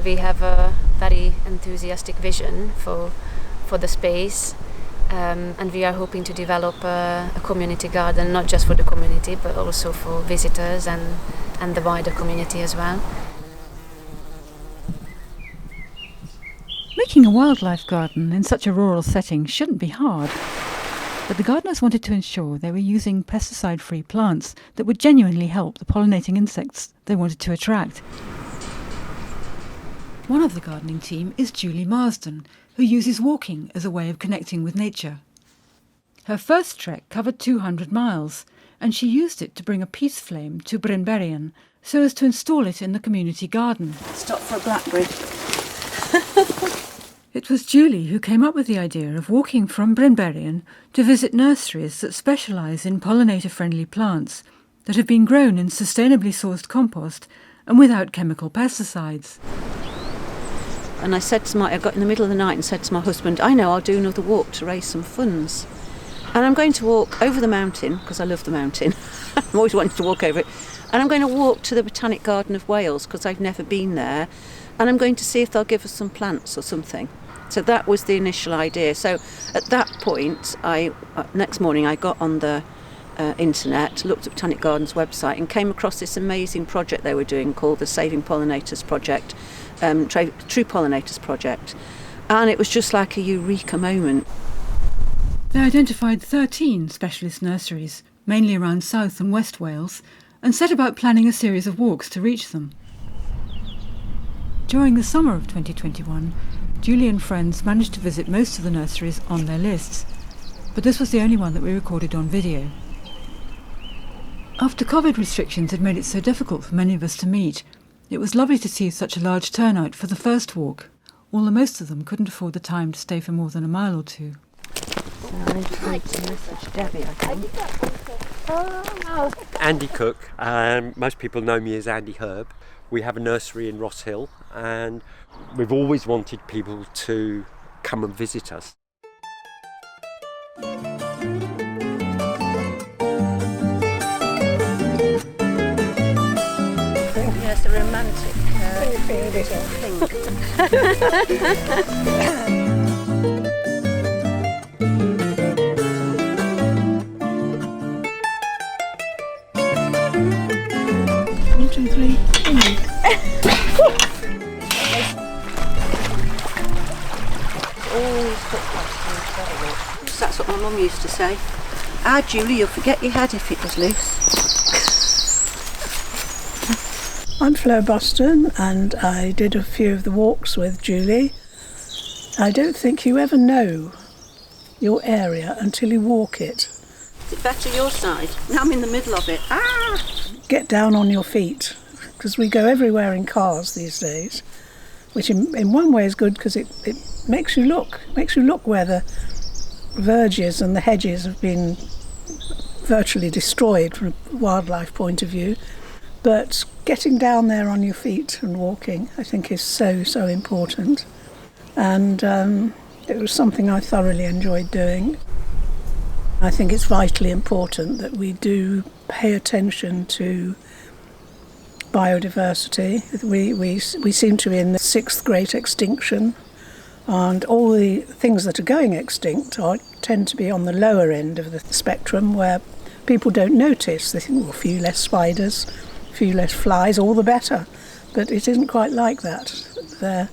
We have a very enthusiastic vision for the space, and we are hoping to develop a community garden, not just for the community but also for visitors and the wider community as well. Making a wildlife garden in such a rural setting shouldn't be hard, but the gardeners wanted to ensure they were using pesticide-free plants that would genuinely help the pollinating insects they wanted to attract. One of the gardening team is Julie Marsden, who uses walking as a way of connecting with nature. Her first trek covered 200 miles, and she used it to bring a peace flame to Brynberian so as to install it in the community garden. Stop for a blackberry. It was Julie who came up with the idea of walking from Brynberian to visit nurseries that specialise in pollinator-friendly plants that have been grown in sustainably sourced compost and without chemical pesticides. And I got in the middle of the night and said to my husband, I know, I'll do another walk to raise some funds. And I'm going to walk over the mountain, because I love the mountain. I've always wanted to walk over it. And I'm going to walk to the Botanic Garden of Wales, because I've never been there. And I'm going to see if they'll give us some plants or something. So that was the initial idea. So at that point, next morning I got on the internet, looked at Botanic Gardens website and came across this amazing project they were doing called the Saving Pollinators Project, True Pollinators Project. And it was just like a eureka moment. They identified 13 specialist nurseries, mainly around South and West Wales, and set about planning a series of walks to reach them. During the summer of 2021, Julie and friends managed to visit most of the nurseries on their lists, but this was the only one that we recorded on video. After COVID restrictions had made it so difficult for many of us to meet, it was lovely to see such a large turnout for the first walk, although most of them couldn't afford the time to stay for more than a mile or two. Andy Cook, most people know me as Andy Herb. We have a nursery in Ross Hill and we've always wanted people to come and visit us. Yes, a romantic thing. 1, 2, 3. That's what my mum used to say. Julie, you'll forget your head if it was loose. I'm Flo Boston and I did a few of the walks with Julie. I don't think you ever know your area until you walk it. Is it better your side? Now I'm in the middle of it. Get down on your feet, because we go everywhere in cars these days, which in one way is good because it makes you look where the verges and the hedges have been virtually destroyed from a wildlife point of view. But getting down there on your feet and walking, I think, is so important. And it was something I thoroughly enjoyed doing. I think it's vitally important that we do pay attention to biodiversity. We seem to be in the 6th great extinction, and all the things that are going extinct tend to be on the lower end of the spectrum where people don't notice. They think, well, a few less spiders, a few less flies, all the better. But it isn't quite like that.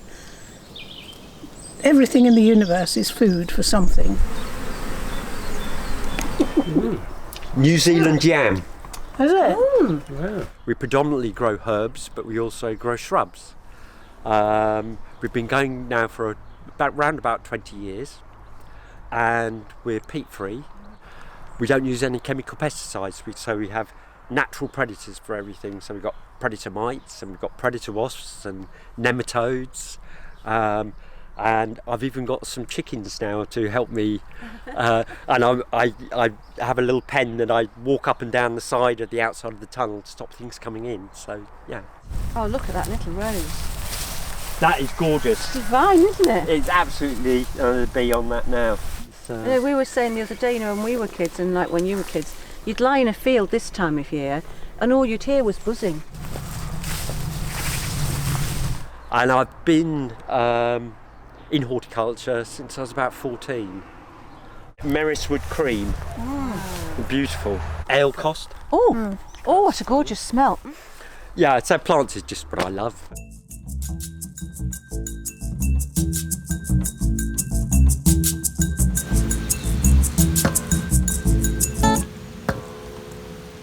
Everything in the universe is food for something. New Zealand yam. Is it? Yeah. We predominantly grow herbs, but we also grow shrubs. We've been going now for around about 20 years, and we're peat-free. We don't use any chemical pesticides, so we have natural predators for everything. So we've got predator mites, and we've got predator wasps and nematodes. And I've even got some chickens now to help me, and I have a little pen that I walk up and down the side of the outside of the tunnel to stop things coming in. So yeah. Oh, look at that little rose. That is gorgeous. It's divine, isn't it? It's absolutely a bee on that now. So. We were saying the other day, when we were kids and like when you were kids, you'd lie in a field this time of year and all you'd hear was buzzing. And I've been in horticulture since I was about 14. Merriswood cream, beautiful. Ale cost. Oh, what a gorgeous smell. Yeah, so plants is just what I love.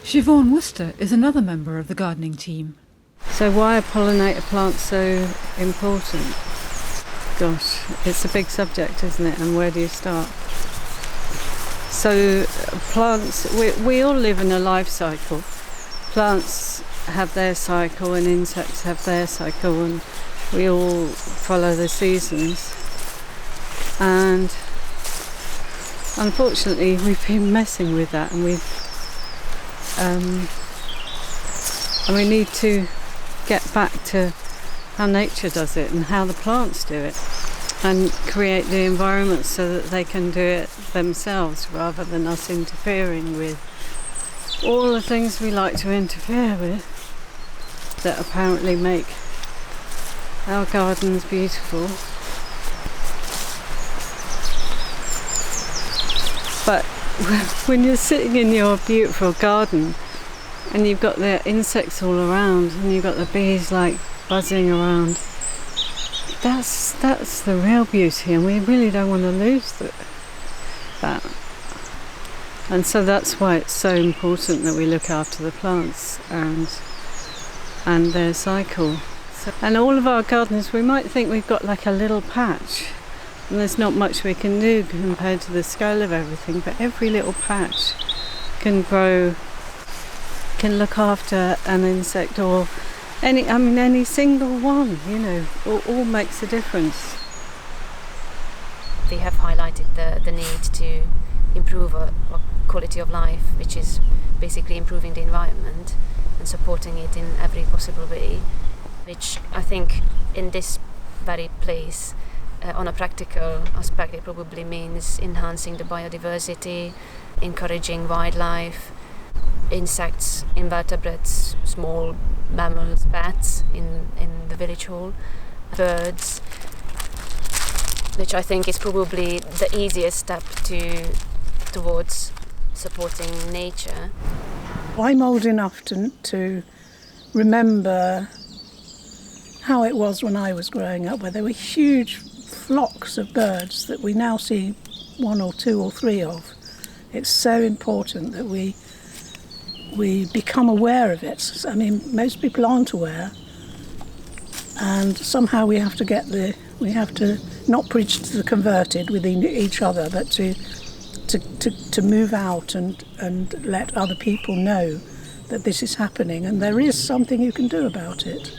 Siobhan Worcester is another member of the gardening team. So why are pollinator plants so important? Gosh, it's a big subject, isn't it? And where do you start? So plants, we all live in a life cycle. Plants have their cycle and insects have their cycle, and we all follow the seasons. And unfortunately we've been messing with that, and we need to get back to how nature does it and how the plants do it, and create the environment so that they can do it themselves rather than us interfering with all the things we like to interfere with that apparently make our gardens beautiful. But when you're sitting in your beautiful garden and you've got the insects all around and you've got the bees like buzzing around, that's the real beauty, and we really don't want to lose that. And so that's why it's so important that we look after the plants and their cycle. And all of our gardens, we might think we've got like a little patch, and there's not much we can do compared to the scale of everything, but every little patch can grow, can look after an insect, or any single one, all makes a difference. They have highlighted the need to improve our quality of life, which is basically improving the environment and supporting it in every possible way, which I think in this very place, on a practical aspect, it probably means enhancing the biodiversity, encouraging wildlife, insects, invertebrates, small mammals, bats in the village hall, birds, which I think is probably the easiest step towards supporting nature. I'm old enough to remember how it was when I was growing up, where there were huge flocks of birds that we now see one or two or three of. It's so important that we become aware of it. I mean, most people aren't aware, and somehow we have to not preach to the converted within each other, but to move out and let other people know that this is happening, and there is something you can do about it.